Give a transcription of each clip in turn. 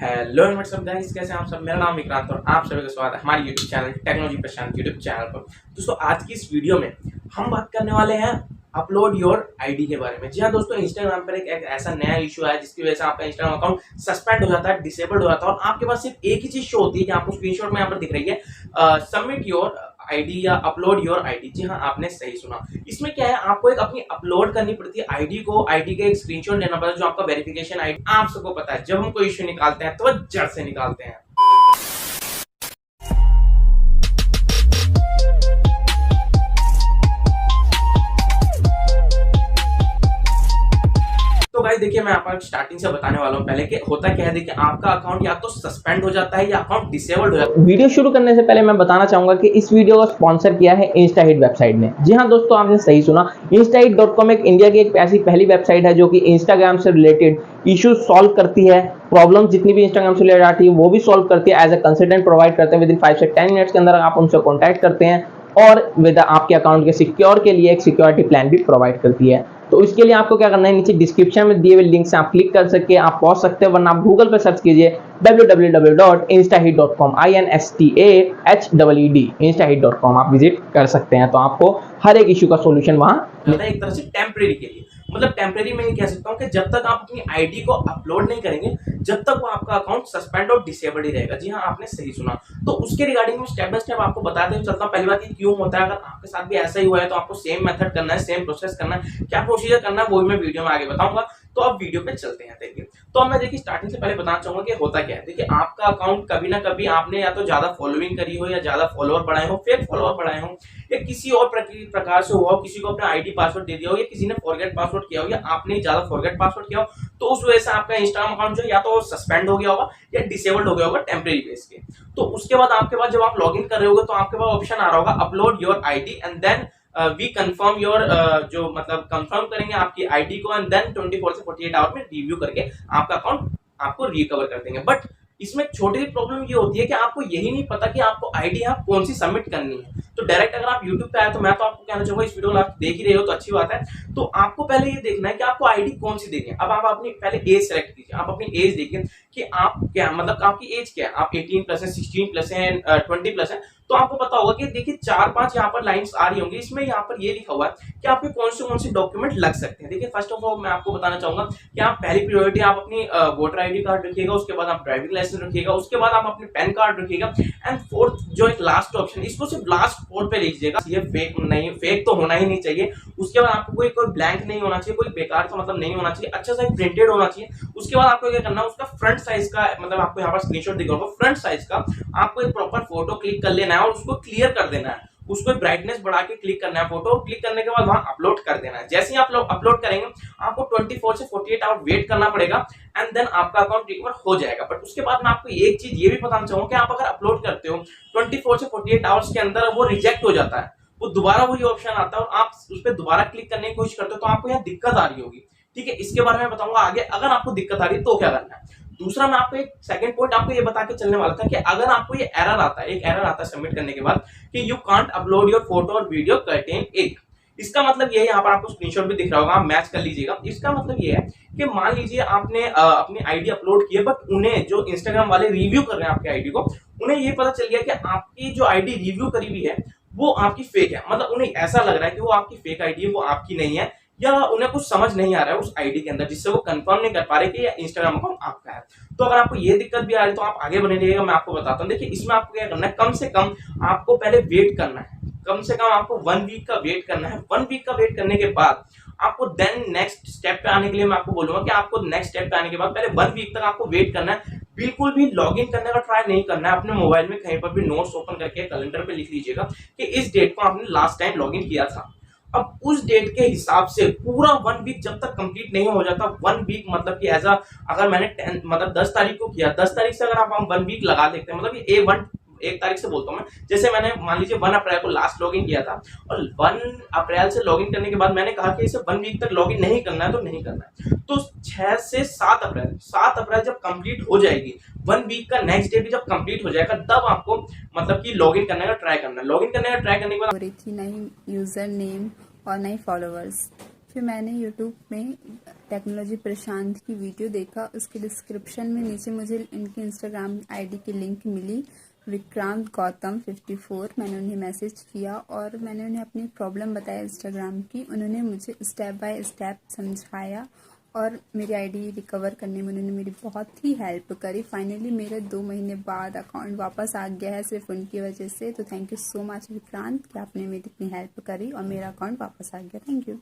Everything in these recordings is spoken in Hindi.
हेलो एंड व्हाट्सअप गाइस, कैसे हैं आप सब। मेरा नाम विक्रांत और आप सभी का स्वागत है हमारे यूट्यूब चैनल टेक्नोलॉजी प्रशांत यूट्यूब चैनल पर। दोस्तों, आज की इस वीडियो में हम बात करने वाले हैं अपलोड योर आईडी के बारे में। जी हाँ दोस्तों, इंस्टाग्राम पर एक ऐसा नया इशू है जिसकी वजह से आपका इंस्टाग्राम अकाउंट सस्पेंड हो जाता है, डिसेबल्ड हो जाता है और आपके पास सिर्फ एक ही चीज शो होती है कि आपको स्क्रीनशॉट में यहाँ पर दिख रही है, सबमिट योर आईडी या अपलोड योर आईडी। जी हाँ, आपने सही सुना। इसमें क्या है, आपको एक अपनी अपलोड करनी पड़ती है आईडी को, आईडी का एक स्क्रीनशॉट लेना पड़ता है जो आपका वेरिफिकेशन आईडी। आप सबको पता है जब हम कोई इश्यू निकालते हैं तो वो जड़ से निकालते हैं। तो गाइस देखिए, मैं आपको स्टार्टिंग से बताने वाला हूं पहले कि होता क्या है। देखिए, आपका अकाउंट या तो सस्पेंड हो जाता है या अकाउंट डिसेबल्ड हो जाता है। वीडियो शुरू करने से पहले मैं बताना चाहूंगा कि इस वीडियो को स्पॉन्सर किया है इंस्टाहिट वेबसाइट ने। जी हाँ दोस्तों, आपने सही सुना। इंस्टाहिट.com एक इंडिया की एक ऐसी पहली वेबसाइट है जो कि इंस्टाग्राम से रिलेटेड इश्यूज सॉल्व करती है। प्रॉब्लम जितनी भी इंस्टाग्राम से रिलेटेड आती है वो भी सॉल्व करती है। एज ए कंसल्टेंट प्रोवाइड करते हैं। विद इन 5 से 10 मिनट्स के अंदर आप उनसे कॉन्टैक्ट करते हैं और विद आपके अकाउंट के सिक्योर के लिए एक सिक्योरिटी प्लान भी प्रोवाइड करती है। तो इसके लिए आपको क्या करना है, नीचे डिस्क्रिप्शन में दिए हुए लिंक से आप क्लिक कर सकते हैं, आप पहुंच सकते हैं, वरना आप गूगल पे सर्च कीजिए www.instaheat.com instahead.com आप विजिट कर सकते हैं। तो आपको हर एक इशू का सॉल्यूशन वहां एक तरह से टेम्परेरी के लिए, मतलब टेम्परेरी में ये कह सकता हूँ कि जब तक आप अपनी आईडी को अपलोड नहीं करेंगे जब तक वो आपका अकाउंट सस्पेंड और डिसेबल्ड ही रहेगा। जी हाँ, आपने सही सुना। तो उसके रिगार्डिंग में स्टेप बाय स्टेप आपको बताते हुए चलता हूँ। पहली बात ये क्यों होता है, अगर आपके साथ भी ऐसा ही हुआ है तो आपको सेम मेथड करना है, सेम प्रोसेस करना है। क्या प्रोसीजर करना है वो भी मैं वीडियो में आगे बताऊंगा। तो अब वीडियो पे चलते हैं। देखिए, तो अब मैं देखिए स्टार्टिंग से पहले बताना चाहूंगा कि होता क्या है। देखिए, आपका अकाउंट कभी ना कभी आपने या तो ज्यादा फॉलोइंग करी हो या ज्यादा फॉलोअर बढ़ाए हो, फेक फॉलोअर बढ़ाए हो, या किसी और प्रकार से हुआ हो, किसी को अपना आईडी पासवर्ड दे दिया हो, या किसी ने फॉरगेट पासवर्ड किया हो, या आपने ज्यादा फॉरगेट पासवर्ड किया हो, तो उस वजह से आपका इंस्टाग्राम अकाउंट जो या तो सस्पेंड हो गया होगा या डिसेबल्ड हो गया होगा टेम्परेरी बेस के। तो उसके बाद आपके पास जब आप लॉगिन कर रहे होगे तो आपके पास ऑप्शन आ रहा होगा upload your ID and then we confirm your, जो मतलब कंफर्म करेंगे आपकी आईडी को एंड देन 24 से 48 आवर में रिव्यू करके आपका अकाउंट आपको रिकवर कर देंगे। बट इसमें छोटी सी प्रॉब्लम ये होती है कि आपको यही नहीं पता कि आपको आईडी यहाँ कौन सी सबमिट करनी है। तो डायरेक्ट अगर आप YouTube पे आए तो मैं तो आपको कहना चाहूंगा, इस वीडियो में आप देख ही रहे हो तो अच्छी बात है। तो आपको पहले ये देखना है कि आपको आईडी कौन सी देनी है। अब आप अपनी पहले एज सेलेक्ट कीजिए। आप अपनी एज देखिए कि आप क्या, मतलब आपकी एज क्या है। आप 18 प्लस है, 16 प्लस है, 20 प्लस है। तो आपको पता होगा कि देखिए 4-5 यहाँ पर लाइंस आ रही होंगी। इसमें यहाँ पर ये लिखा हुआ है कि आपके कौन से डॉक्यूमेंट लग सकते हैं। देखिए, फर्स्ट ऑफ ऑल मैं आपको बताना चाहूंगा कि आप पहली प्रायोरिटी आप अपनी वोटर आईडी कार्ड रखिएगा, उसके बाद आप ड्राइविंग लाइसेंस रखिएगा, उसके बाद आप अपने पैन कार्ड रखिएगा एंड फोर्थ जो एक लास्ट ऑप्शन, इसको सिर्फ लास्ट 4 पे लीजिएगा। ये फेक नहीं, फेक तो होना ही नहीं चाहिए। उसके बाद आपको कोई ब्लैंक नहीं होना चाहिए, कोई बेकार का मतलब नहीं होना चाहिए, अच्छा सा प्रिंटेड होना चाहिए। उसके बाद आपको क्या करना है, उसका फ्रंट साइज का, मतलब आपको यहाँ पर स्क्रीनशॉट दिख रहा होगा, फ्रंट साइज का आपको एक प्रॉपर फोटो क्लिक कर लेना है और उसको क्लियर कर देना है। उसको ब्राइटनेस बढ़ा के क्लिक करना है। फोटो क्लिक करने के बाद वहां अपलोड कर देना है। जैसे ही आप लोग अपलोड करेंगे आपको 24 से 48 आवर वेट करना पड़ेगा एंड देन आपका अकाउंट रिकवर हो जाएगा। बट उसके बाद मैं आपको एक चीज ये भी बताना चाहूंगा कि आप अगर अपलोड करते हो 24 से 48 आवर्स के अंदर वो रिजेक्ट हो जाता है, वो दोबारा वही ऑप्शन आता है और आप उस पर दोबारा क्लिक करने की कोशिश करते हो तो आपको यहाँ दिक्कत आ रही होगी। ठीक है, इसके बारे में बताऊंगा आगे। अगर आपको दिक्कत आ रही है तो क्या करना है। दूसरा, मैं आपको एक सेकंड पॉइंट आपको ये बता के चलने वाला था कि अगर आपको ये एरर आता है, एक एरर आता है सबमिट करने के बाद कि you can't upload your photo और वीडियो कंटेन एक। इसका मतलब ये है, यहाँ पर आपको स्क्रीनशॉट भी दिख रहा होगा, आप मैच कर लीजिएगा। इसका मतलब ये है कि मान लीजिए आपने अपनी आईडी अपलोड की है, बट उन्हें जो इंस्टाग्राम वाले रिव्यू कर रहे हैं आपकी आईडी को, उन्हें ये पता चल गया कि आपकी जो आईडी रिव्यू करी हुई है वो आपकी फेक है। मतलब उन्हें ऐसा लग रहा है कि वो आपकी फेक आईडी है, वो आपकी नहीं है, या उन्हें कुछ समझ नहीं आ रहा है उस आईडी के अंदर, जिससे वो कंफर्म नहीं कर पा रहे कि ये इंस्टाग्राम अकाउंट आपका है। तो अगर आपको ये दिक्कत भी आ रही है तो आप आगे बने रहिएगा, मैं आपको बताता हूँ। देखिए, इसमें आपको क्या करना है, कम से कम आपको पहले वेट करना है। कम से कम आपको 1 वीक का वेट करना है। 1 वीक का वेट करने के बाद आपको देन नेक्स्ट स्टेप पे आने के लिए मैं आपको बोलूंगा कि आपको नेक्स्ट स्टेप पे आने के बाद पहले 1 वीक तक आपको वेट करना है। बिल्कुल भी लॉगिन करने का ट्राई नहीं करना है। अपने मोबाइल में कहीं पर भी नोट्स ओपन करके कैलेंडर पे लिख लीजिएगा कि इस डेट को आपने लास्ट टाइम लॉगिन किया था। अब उस डेट के हिसाब से पूरा 1 वीक जब तक कंप्लीट नहीं हो जाता, 1 वीक मतलब कि एज अगर मैंने 10 तारीख को किया, 10 तारीख से अगर आप हम 1 वीक लगा देते हैं, मतलब ये एक तारीख से बोलता हूँ मैं, जैसे मैंने मान लीजिए 1 अप्रैल को लास्ट लॉगिन किया था और 1 अप्रैल से लॉगिन करने के बाद मैंने कहा कि इसे 1 वीक तक लॉगिन नहीं करना है तो नहीं करना है। तो 6 से 7 अप्रैल जब कंप्लीट हो जाएगी, 1 वीक का नेक्स्ट डे भी जब कंप्लीट हो जाएगा, तब आपको मतलब कि लॉगिन करने का ट्राई करना है। लॉगिन करने का ट्राई करने के बाद थी नहीं यूजर नेम और नहीं फॉलोअर्स, फिर मैंने यूट्यूब में टेक्नोलॉजी प्रशांत की वीडियो देखा, उसके डिस्क्रिप्शन में नीचे मुझे इनकी इंस्टाग्राम आईडी की लिंक मिली, विक्रांत गौतम 54। मैंने उन्हें मैसेज किया और मैंने उन्हें अपनी प्रॉब्लम बताया इंस्टाग्राम की। उन्होंने मुझे स्टेप बाय स्टेप समझाया और मेरी आईडी रिकवर करने में उन्होंने मेरी बहुत ही हेल्प करी। फाइनली मेरे 2 महीने बाद अकाउंट वापस आ गया है सिर्फ उनकी वजह से। तो thank you so much Vikrant कि आपने मेरी इतनी हेल्प करी और मेरा अकाउंट वापस आ गया। Thank you.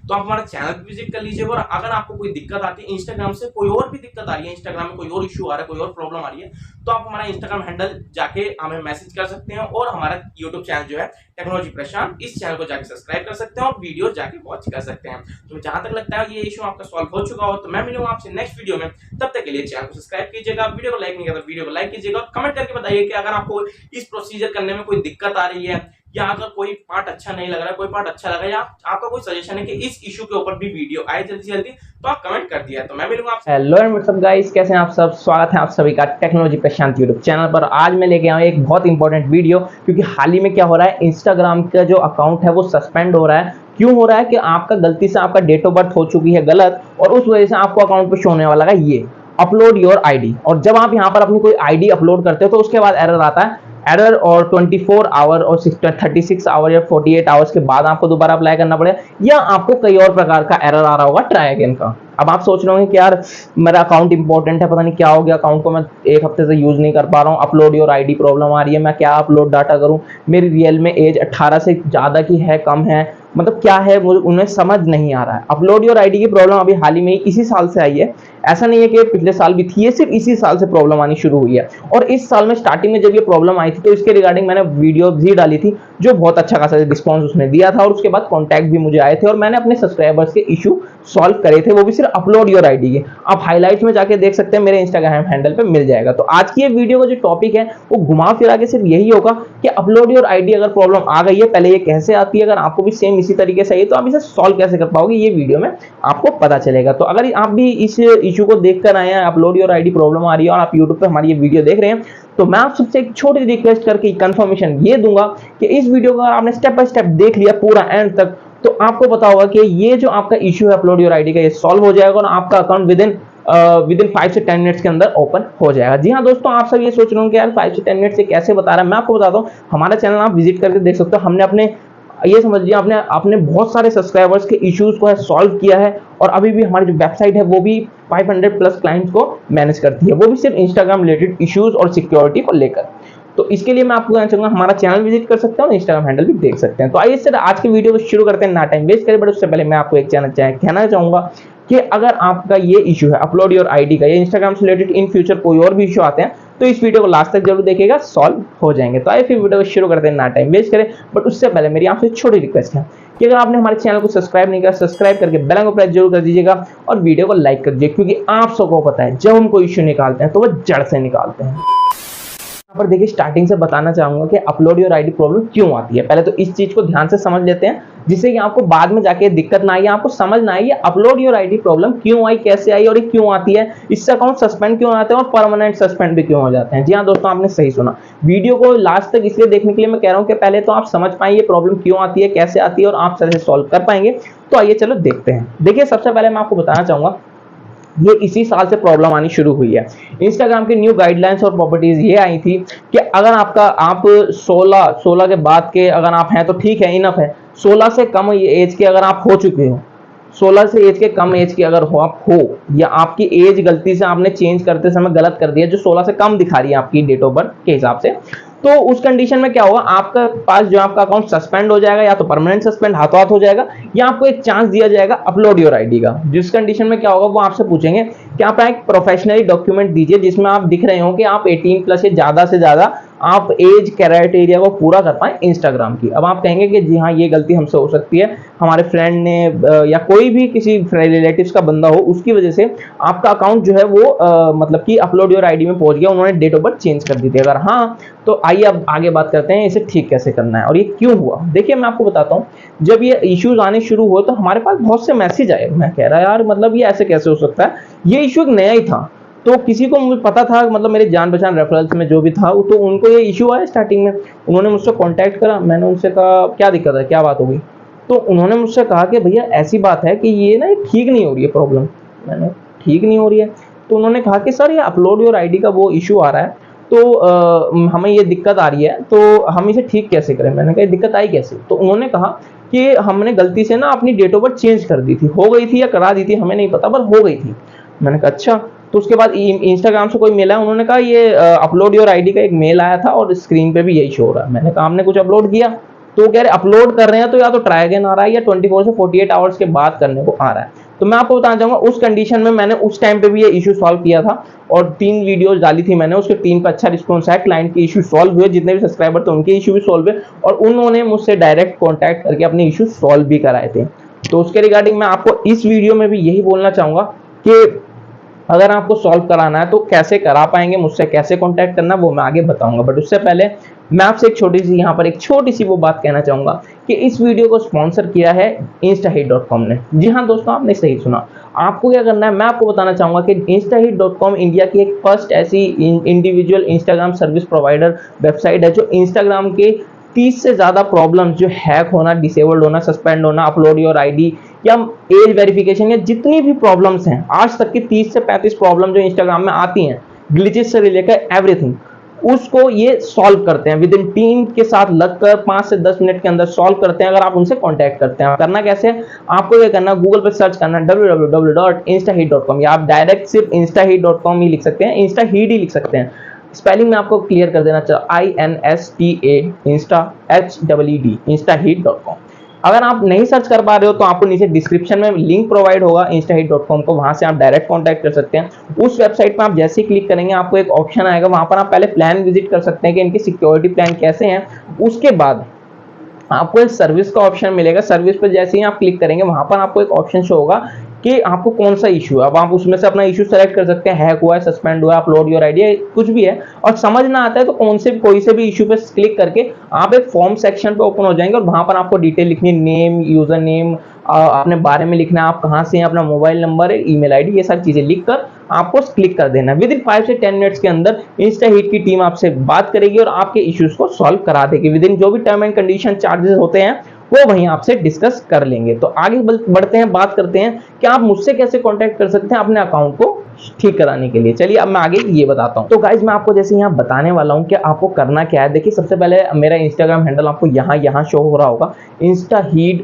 तो आप हमारा चैनल भी विजिट कर लीजिए। और अगर आपको कोई दिक्कत आती है इंस्टाग्राम से, कोई और भी दिक्कत आ रही है, इंस्टाग्राम में कोई और इशू आ रहा है, कोई और प्रॉब्लम आ रही है, तो आप हमारा इंस्टाग्राम हैंडल जाके हमें मैसेज कर सकते हैं और हमारा यूट्यूब चैनल जो है टेक्नोलॉजी प्रशांत, इस चैनल को जाके सब्सक्राइब कर सकते हैं और वीडियो जाके वॉच कर सकते हैं। तो जहां तक लगता है ये इशू आपका सॉल्व हो चुका हो, तो मैं मिलूंगा आपसे नेक्स्ट वीडियो में। तब तक के लिए चैनल को सब्सक्राइब कीजिएगा, वीडियो को लाइक नहीं किया तो वीडियो को लाइक कीजिएगा और कमेंट करके बताइए कि अगर आपको इस प्रोसीजर करने में कोई दिक्कत आ रही है, या अगर कोई पार्ट अच्छा नहीं लग रहा है, कोई पार्ट अच्छा लगा, या आपका कोई सजेशन है कि इस इशू के ऊपर भी वीडियो आए जल्दी जल्दी, तो आप कमेंट कर दिया। तो मैं मिलूंगा आपसे। हेलो एंड व्हाट्सअप गाइस, कैसे हैं आप सब। स्वागत है आप सभी का टेक्नोलॉजी प्रशांत यूट्यूब चैनल पर। आज मैं लेके आया हूं एक बहुत इंपॉर्टेंट वीडियो, क्योंकि हाल ही में क्या हो रहा है, इंस्टाग्राम का जो अकाउंट है वो सस्पेंड हो रहा है। क्यों हो रहा है कि आपका गलती से आपका डेट ऑफ बर्थ हो चुकी है गलत, और उस वजह से आपको अकाउंट पे शो होने वाला है ये अपलोड योर आईडी। और जब आप यहाँ पर अपनी कोई आईडी अपलोड करते हो तो उसके बाद एरर आता है, एरर और 24 आवर और 36 आवर या 48 आवर्स के बाद आपको दोबारा अप्लाई करना पड़ेगा, या आपको कई और प्रकार का एरर आ रहा होगा ट्राई अगेन का। अब आप सोच रहे होंगे कि यार मेरा अकाउंट इंपॉर्टेंट है, पता नहीं क्या हो गया, अकाउंट को मैं 1 हफ्ते से यूज नहीं कर पा रहा हूँ, अपलोड योर आईडी प्रॉब्लम आ रही है, मैं क्या अपलोड डाटा करूँ, मेरी रियल में एज 18 से ज़्यादा की है कम है, मतलब क्या है मुझे उन्हें समझ नहीं आ रहा है। अपलोड योर आईडी की प्रॉब्लम अभी हाल ही में इसी साल से आई है, ऐसा नहीं है कि पिछले साल भी थी, ये सिर्फ इसी साल से प्रॉब्लम आनी शुरू हुई है। और इस साल में स्टार्टिंग में जब ये प्रॉब्लम आई थी तो इसके रिगार्डिंग मैंने वीडियो भी डाली थी, जो बहुत अच्छा खासा रिस्पॉन्स उसने दिया था, और उसके बाद कॉन्टैक्ट भी मुझे आए थे और मैंने अपने सब्सक्राइबर्स के इशू सॉल्व करे थे, वो भी सिर्फ अपलोड योर आईडी के। आप हाईलाइट्स में जाके देख सकते हैं, मेरे इंस्टाग्राम हैंडल पे मिल जाएगा। तो आज की ये वीडियो का जो टॉपिक है वो घुमा फिरा के सिर्फ यही होगा कि अपलोड योर आईडी अगर प्रॉब्लम आ गई है, पहले ये कैसे आती है, अगर आपको भी सेम इसी तरीके से है तो आप इसे सॉल्व कैसे कर पाओगे, ये वीडियो में आपको पता चलेगा। तो अगर आप भी इस इशू को देखकर आए हैं, अपलोड योर आईडी प्रॉब्लम आ रही है और आप यूट्यूब पे हमारी ये वीडियो देख रहे हैं, तो मैं आप सबसे एक छोटी रिक्वेस्ट करके कंफर्मेशन ये दूंगा कि इस वीडियो को अगर आपने स्टेप बाय स्टेप देख लिया पूरा एंड तक, तो आपको पता होगा कि ये जो आपका इशू है अपलोड योर आईडी का, ये सॉल्व हो जाएगा और आपका अकाउंट विदिन 5 से 10 मिनट्स के अंदर ओपन हो जाएगा। जी हाँ दोस्तों, आप सब ये सोच रहे हो कि यार 5 से 10 मिनट से कैसे बता रहा है, मैं आपको बताता हूँ। हमारा चैनल आप विजिट करके देख सकते हो, हमने अपने ये समझिए आपने बहुत सारे सब्सक्राइबर्स के इश्यूज को है सॉल्व किया है, और अभी भी हमारी जो वेबसाइट है वो भी 500 प्लस क्लाइंट्स को मैनेज करती है, वो भी सिर्फ इंस्टाग्राम रिलेटेड इश्यूज और सिक्योरिटी को लेकर। तो इसके लिए मैं आपको कहना चाहूंगा हमारा चैनल विजिट कर सकते हैं और इंस्टाग्राम हैंडल भी देख सकते हैं। तो आइए सर आज की वीडियो को शुरू करते हैं, ना टाइम वेस्ट करें। बट उससे पहले मैं आपको एक कहना चाहूंगा कि अगर आपका ये इशू है अपलोड योर आईडी का, या इंस्टाग्राम से रिलेटेड इन फ्यूचर कोई और भी इशू आते हैं, तो इस वीडियो को लास्ट तक जरूर देखिएगा, सॉल्व हो जाएंगे। तो आइए फिर वीडियो को शुरू करते हैं, ना टाइम वेस्ट करें। बट उससे पहले मेरी आपसे छोटी रिक्वेस्ट है कि अगर आपने हमारे चैनल को सब्सक्राइब नहीं किया, सब्सक्राइब करके बेल आइकन को प्रेस जरूर कर दीजिएगा और वीडियो को लाइक कर दीजिए, क्योंकि आप सबको पता है जब हम कोई इशू निकालते हैं तो वो जड़ से निकालते हैं। पर देखिए स्टार्टिंग से बताना चाहूंगा कि अपलोड योर आईडी प्रॉब्लम क्यों आती है। पहले तो इस चीज को ध्यान से समझ लेते हैं, जिससे कि आपको बाद में जाके दिक्कत ना आए, आपको समझ ना आए ये अपलोड योर आईडी प्रॉब्लम क्यों आई, कैसे आई और ये क्यों आती है, इससे अकाउंट सस्पेंड क्यों आते हैं और परमानेंट सस्पेंड भी क्यों हो जाते हैं। जी हाँ दोस्तों, आपने सही सुना। वीडियो को लास्ट तक इसलिए देखने के लिए मैं कह रहा हूँ कि पहले तो आप समझ पाएं ये प्रॉब्लम क्यों आती है, कैसे आती है और आप कैसे सॉल्व कर पाएंगे। तो आइए चलो देखते हैं। देखिए सबसे पहले मैं आपको बताना चाहूंगा, ये इसी साल से प्रॉब्लम आनी शुरू हुई है। इंस्टाग्राम की न्यू गाइडलाइंस और प्रॉपर्टीज ये आई थी कि अगर आप 16 के बाद के अगर आप हैं तो ठीक है, इनफ है। 16 से कम एज के अगर आप हो चुके हो, 16 से एज के कम एज के अगर आप हो, या आपकी एज गलती से आपने चेंज करते समय गलत कर दिया, जो 16 से कम दिखा रही है आपकी डेट ऑफ बर्थ के हिसाब से, तो उस कंडीशन में क्या होगा, आपका पास जो आपका अकाउंट सस्पेंड हो जाएगा, या तो परमानेंट सस्पेंड हाथों हाथ हो जाएगा, या आपको एक चांस दिया जाएगा अपलोड योर आईडी का। जिस कंडीशन में क्या होगा, वो आपसे पूछेंगे कि आप एक प्रोफेशनली डॉक्यूमेंट दीजिए जिसमें आप दिख रहे हो कि आप 18 प्लस या ज्यादा से ज्यादा आप एज क्राइटेरिया को पूरा कर पाए इंस्टाग्राम की। अब आप कहेंगे कि जी हाँ ये गलती हमसे हो सकती है, हमारे फ्रेंड ने या कोई भी किसी रिलेटिव्स का बंदा हो, उसकी वजह से आपका अकाउंट जो है वो मतलब कि अपलोड योर आईडी में पहुंच गया, उन्होंने डेट ऑफ बर्थ चेंज कर दी थी। अगर हाँ, तो आइए अब आगे बात करते हैं इसे ठीक कैसे करना है और ये क्यों हुआ। देखिए मैं आपको बताता हूँ, जब ये इश्यूज आने शुरू हुए तो हमारे पास बहुत से मैसेज आए। मैं कह रहा यार मतलब ये ऐसे कैसे हो सकता है, ये इशू एक नया ही था, तो किसी को मुझे पता था, मतलब मेरे जान पहचान रेफरेंस में जो भी था, तो उनको ये इशू आया स्टार्टिंग में, उन्होंने मुझसे कांटेक्ट करा, मैंने उनसे कहा क्या दिक्कत है, क्या बात हो गई, तो उन्होंने मुझसे कहा कि भैया ऐसी बात है कि ये ना ठीक नहीं हो रही है प्रॉब्लम। मैंने ठीक नहीं हो रही है, तो उन्होंने कहा कि सर ये अपलोड योर आईडी का वो इशू आ रहा है, तो हमें ये दिक्कत आ रही है, तो हम इसे ठीक कैसे करें। मैंने कहा दिक्कत आई कैसे, तो उन्होंने कहा कि हमने गलती से ना अपनी डेट ऑफ बर्थ चेंज कर दी थी, हो गई थी या करा दी थी हमें नहीं पता, पर हो गई थी। मैंने कहा अच्छा। तो उसके बाद इंस्टाग्राम से कोई मिला, उन्होंने कहा ये अपलोड योर आईडी का एक मेल आया था और स्क्रीन पे भी यही शो हो रहा है। मैंने कहा हमने कुछ अपलोड किया, तो कह रहे अपलोड कर रहे हैं तो या तो ट्राई अगेन आ रहा है या 24 से 48 आवर्स के बाद करने को आ रहा है। तो मैं आपको बताना चाहूंगा उस कंडीशन में मैंने उस टाइम पे भी ये इशू सॉल्व किया था और 3 वीडियोस डाली थी मैंने, उसके 3 पे अच्छा रिस्पॉन्स है, क्लाइंट के इशू सॉल्व हुए, जितने भी सब्सक्राइबर थे उनके इशू भी सॉल्व हुए और उन्होंने मुझसे डायरेक्ट कॉन्टैक्ट करके अपने इशू सॉल्व भी कराए थे। तो उसके रिगार्डिंग मैं आपको इस वीडियो में भी यही बोलना चाहूंगा कि अगर आपको सॉल्व कराना है तो कैसे करा पाएंगे, मुझसे कैसे कांटेक्ट करना वो मैं आगे बताऊंगा। बट उससे पहले मैं आपसे एक छोटी सी वो बात कहना चाहूंगा कि इस वीडियो को स्पॉन्सर किया है instahit.com ने। जी हाँ दोस्तों, आपने सही सुना। आपको क्या करना है, मैं आपको बताना चाहूंगा कि instahit.com इंडिया की एक फर्स्ट ऐसी individual Instagram service provider website है जो इंस्टाग्राम के 30 से ज़्यादा प्रॉब्लम्स जो हैक होना, डिसेबल्ड होना, सस्पेंड होना, अपलोड योर आईडी या एज वेरिफिकेशन या जितनी भी प्रॉब्लम्स हैं आज तक की 30 से 35 प्रॉब्लम जो इंस्टाग्राम में आती हैं, ग्लिचेस से रिलेटेड एवरीथिंग, उसको ये सॉल्व करते हैं। विद इन टीम के साथ लगकर 5 से 10 मिनट के अंदर सॉल्व करते हैं अगर आप उनसे कांटेक्ट करते हैं। करना कैसे है, आपको ये करना, गूगल पर सर्च करना www.instahit.com या आप डायरेक्ट सिर्फ instahit.com ही लिख सकते हैं, इंस्टाहीट ही लिख सकते हैं। स्पेलिंग में आपको क्लियर कर देना चाहिए, INSTA इंस्टा HED instaheat.com। अगर आप नहीं सर्च कर पा रहे हो तो आपको नीचे डिस्क्रिप्शन में लिंक प्रोवाइड होगा instaheat.com को, वहां से आप डायरेक्ट कांटेक्ट कर सकते हैं। उस वेबसाइट पर आप जैसे ही क्लिक करेंगे आपको एक ऑप्शन आएगा, वहां पर आप पहले प्लान विजिट कर सकते हैं कि इनके सिक्योरिटी प्लान कैसे हैं। उसके बाद आपको एक सर्विस का ऑप्शन मिलेगा, सर्विस पर जैसे ही आप क्लिक करेंगे वहां पर आपको एक ऑप्शन शो होगा कि आपको कौन सा इशू है। अब आप उसमें से अपना इशू सेलेक्ट कर सकते हैं, हैक हुआ है, सस्पेंड हुआ है, अपलोड योर आईडी, कुछ भी है। और समझ ना आता है तो कोई से भी इशू पे क्लिक करके आप एक फॉर्म सेक्शन पे ओपन हो जाएंगे और वहां पर आपको डिटेल लिखनी है, नेम, यूजर नेम, अपने बारे में लिखना है, आप कहाँ से हैं, अपना मोबाइल नंबर, ईमेल आईडी, ये सारी चीजें लिखकर आपको क्लिक कर देना है। विद इन 5 से 10 मिनट्स के अंदर इंस्टाहीट की टीम आपसे बात करेगी और आपके इश्यूज को सॉल्व करा देगी। विद इन जो भी टर्म एंड कंडीशन चार्जेस होते हैं वो वहीं आपसे डिस्कस कर लेंगे। तो आगे बढ़ते हैं, बात करते हैं कि आप मुझसे कैसे कांटेक्ट कर सकते हैं अपने अकाउंट को ठीक कराने के लिए। चलिए अब मैं आगे ये बताता हूँ। तो गाइज मैं आपको जैसे यहाँ बताने वाला हूँ कि आपको करना क्या है। देखिए सबसे पहले मेरा इंस्टाग्राम हैंडल आपको यहाँ शो हो रहा होगा, instaheat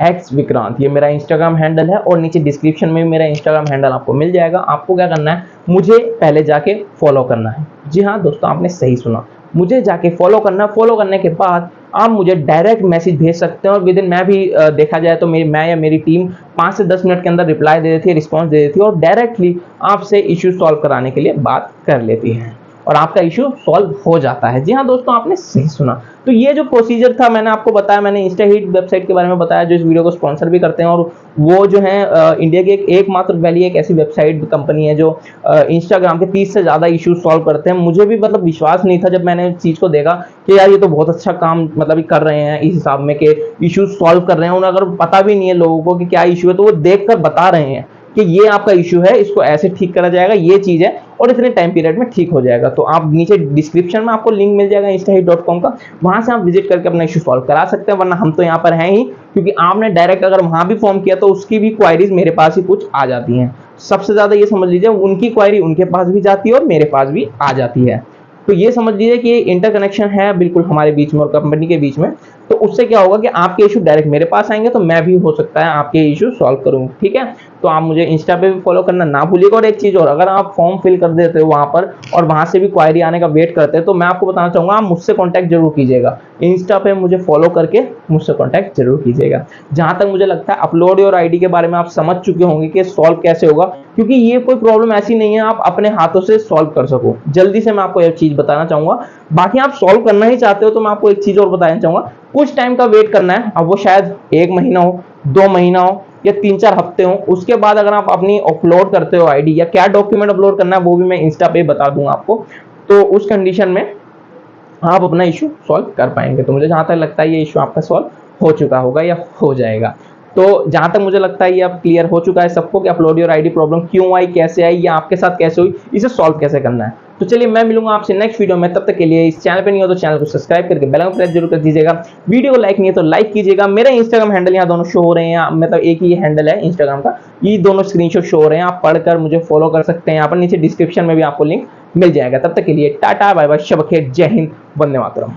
x विक्रांत, ये मेरा इंस्टाग्राम हैंडल है और नीचे डिस्क्रिप्शन में मेरा इंस्टाग्राम हैंडल आपको मिल जाएगा। आपको क्या करना है, मुझे पहले जाके फॉलो करना है। जी हाँ दोस्तों, आपने सही सुना, मुझे जाके फॉलो करना। फॉलो करने के बाद आप मुझे डायरेक्ट मैसेज भेज सकते हैं और विद इन मैं भी देखा जाए तो मैं या मेरी टीम 5 से 10 मिनट के अंदर रिप्लाई दे देती है, रिस्पॉन्स दे देती है और डायरेक्टली आपसे इश्यू सॉल्व कराने के लिए बात कर लेती है और आपका इशू सॉल्व हो जाता है। जी हाँ दोस्तों, आपने सही सुना। तो ये जो प्रोसीजर था मैंने आपको बताया, मैंने इंस्टाहीट वेबसाइट के बारे में बताया जो इस वीडियो को स्पॉन्सर भी करते हैं और वो जो है इंडिया की एकमात्र पहली एक ऐसी वेबसाइट कंपनी है जो इंस्टाग्राम के 30 से ज़्यादा इशूज सॉल्व करते हैं। मुझे भी मतलब विश्वास नहीं था जब मैंने इस चीज़ को देखा कि यार ये तो बहुत अच्छा काम मतलब कर रहे हैं इस हिसाब में कि इशूज सॉल्व कर रहे हैं। उन्हें अगर पता भी नहीं है लोगों को कि क्या इशू है तो वो देख कर बता रहे हैं कि ये आपका इशू है, इसको ऐसे ठीक करा जाएगा, ये चीज़ है और इतने टाइम पीरियड में ठीक हो जाएगा। तो आप नीचे डिस्क्रिप्शन में आपको लिंक मिल जाएगा instaheat.com का, वहां से आप विजिट करके अपना इशू सॉल्व करा सकते हैं। वरना हम तो यहाँ पर हैं ही, क्योंकि आपने डायरेक्ट अगर वहां भी फॉर्म किया तो उसकी भी क्वायरीज मेरे पास ही कुछ आ जाती हैं। सबसे ज्यादा ये समझ लीजिए उनकी क्वायरी उनके पास भी जाती है और मेरे पास भी आ जाती है। तो ये समझ लीजिए कि इंटरकनेक्शन है बिल्कुल हमारे बीच में और कंपनी के बीच में। तो उससे क्या होगा कि आपके इशू डायरेक्ट मेरे पास आएंगे तो मैं भी हो सकता है आपके इशू सॉल्व करूँ। ठीक है, तो आप मुझे इंस्टा पे भी फॉलो करना ना भूलिएगा। और एक चीज़ और, अगर आप फॉर्म फिल कर देते हो वहाँ पर और वहाँ से भी क्वायरी आने का वेट करते हैं तो मैं आपको बताना चाहूँगा आप मुझसे कॉन्टैक्ट जरूर कीजिएगा। इंस्टा पे मुझे फॉलो करके मुझसे कॉन्टैक्ट जरूर कीजिएगा। जहाँ तक मुझे लगता है अपलोड योर आईडी के बारे में आप समझ चुके होंगे कि सॉल्व कैसे होगा, क्योंकि ये कोई प्रॉब्लम ऐसी नहीं है आप अपने हाथों से सॉल्व कर सको। जल्दी से मैं आपको यह चीज़ बताना चाहूँगा। बाकी आप सॉल्व करना ही चाहते हो तो मैं आपको एक चीज़ और बताना चाहूँगा, कुछ टाइम का वेट करना है। अब वो शायद 1 महीना हो, 2 महीना हो या 3-4 हफ्ते हो। उसके बाद अगर आप अपनी अपलोड करते हो आईडी या क्या डॉक्यूमेंट अपलोड करना है वो भी मैं इंस्टा पे बता दूंगा आपको, तो उस कंडीशन में आप अपना इशू सॉल्व कर पाएंगे। तो मुझे जहां तक लगता है ये इशू आपका सॉल्व हो चुका होगा या हो जाएगा। तो जहां तक मुझे लगता है ये अब क्लियर हो चुका है सबको कि अपलोड योर आईडी प्रॉब्लम क्यों आई, कैसे आई या आपके साथ कैसे हुई, इसे सॉल्व कैसे करना है। तो चलिए मैं मिलूंगा आपसे नेक्स्ट वीडियो में, तब तक के लिए इस चैनल पे नहीं हो तो चैनल को सब्सक्राइब करके बेल आइकन प्रेस जरूर कर दीजिएगा। वीडियो को लाइक नहीं है तो लाइक कीजिएगा। मेरा इंस्टाग्राम हैंडल यहाँ दोनों शो हो रहे हैं, मतलब एक ही हैंडल है इंस्टाग्राम का, ये दोनों स्क्रीनशॉट शो हो रहे हैं, आप पढ़कर मुझे फॉलो कर सकते हैं। यहाँ पर नीचे डिस्क्रिप्शन में भी आपको लिंक मिल जाएगा। तब तक के लिए टाटा बाय बाय, शब ख़ैर, जय हिंद, वंदे मातरम।